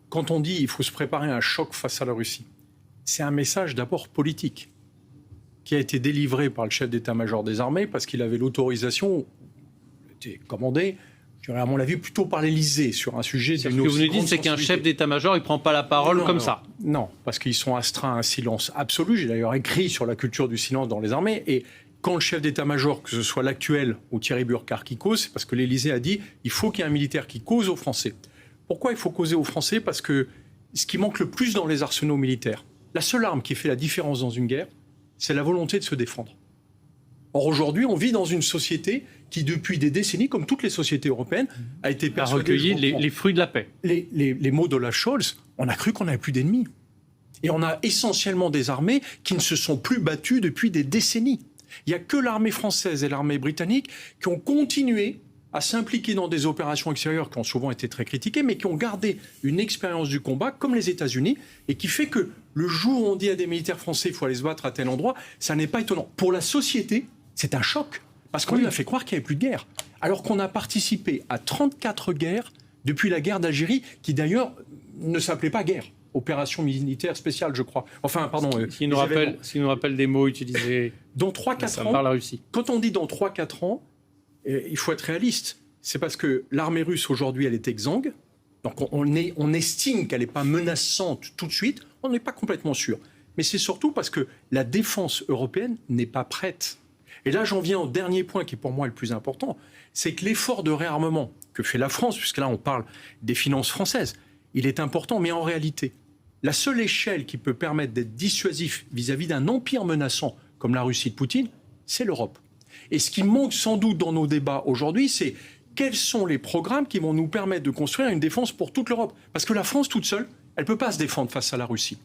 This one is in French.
Quand on dit qu'il faut se préparer à un choc face à la Russie, c'est un message d'abord politique qui a été délivré par le chef d'état-major des armées parce qu'il avait l'autorisation, était commandé, je dirais à mon avis, plutôt par l'Élysée sur un sujet d'une Ce que vous nous dites, c'est qu'un chef d'état-major, il ne prend pas la parole ça. Non, parce qu'ils sont astreints à un silence absolu. J'ai d'ailleurs écrit sur la culture du silence dans les armées. Et quand le chef d'état-major, que ce soit l'actuel ou Thierry Burkhardt qui cause, c'est parce que l'Élysée a dit il faut qu'il y ait un militaire qui cause aux Français. Pourquoi il faut causer aux Français? Parce que ce qui manque le plus dans les arsenaux militaires, la seule arme qui fait la différence dans une guerre, c'est la volonté de se défendre. Or, aujourd'hui, on vit dans une société qui, depuis des décennies, comme toutes les sociétés européennes, a été persuadée... A recueilli les fruits de la paix. Les mots d'Olaf Scholz, on a cru qu'on n'avait plus d'ennemis. Et on a essentiellement des armées qui ne se sont plus battues depuis des décennies. Il n'y a que l'armée française et l'armée britannique qui ont continué à s'impliquer dans des opérations extérieures qui ont souvent été très critiquées, mais qui ont gardé une expérience du combat, comme les États-Unis, et qui fait que le jour où on dit à des militaires français qu'il faut aller se battre à tel endroit, ça n'est pas étonnant. Pour la société, c'est un choc, parce qu'on lui a fait croire qu'il n'y avait plus de guerre, alors qu'on a participé à 34 guerres depuis la guerre d'Algérie, qui d'ailleurs ne s'appelait pas guerre. Opération militaire spéciale, je crois. Enfin, pardon. S'il nous rappelle des mots utilisés dans 3-4 ans, par la Russie. Quand on dit dans 3-4 ans, il faut être réaliste. C'est parce que l'armée russe, aujourd'hui, elle est exsangue. Donc on estime qu'elle n'est pas menaçante tout de suite. On n'est pas complètement sûr. Mais c'est surtout parce que la défense européenne n'est pas prête. Et là, j'en viens au dernier point qui, pour moi, est le plus important. C'est que l'effort de réarmement que fait la France, puisque là, on parle des finances françaises, il est important, mais en réalité, la seule échelle qui peut permettre d'être dissuasif vis-à-vis d'un empire menaçant comme la Russie de Poutine, c'est l'Europe. Et ce qui manque sans doute dans nos débats aujourd'hui, c'est quels sont les programmes qui vont nous permettre de construire une défense pour toute l'Europe. Parce que la France toute seule, elle ne peut pas se défendre face à la Russie.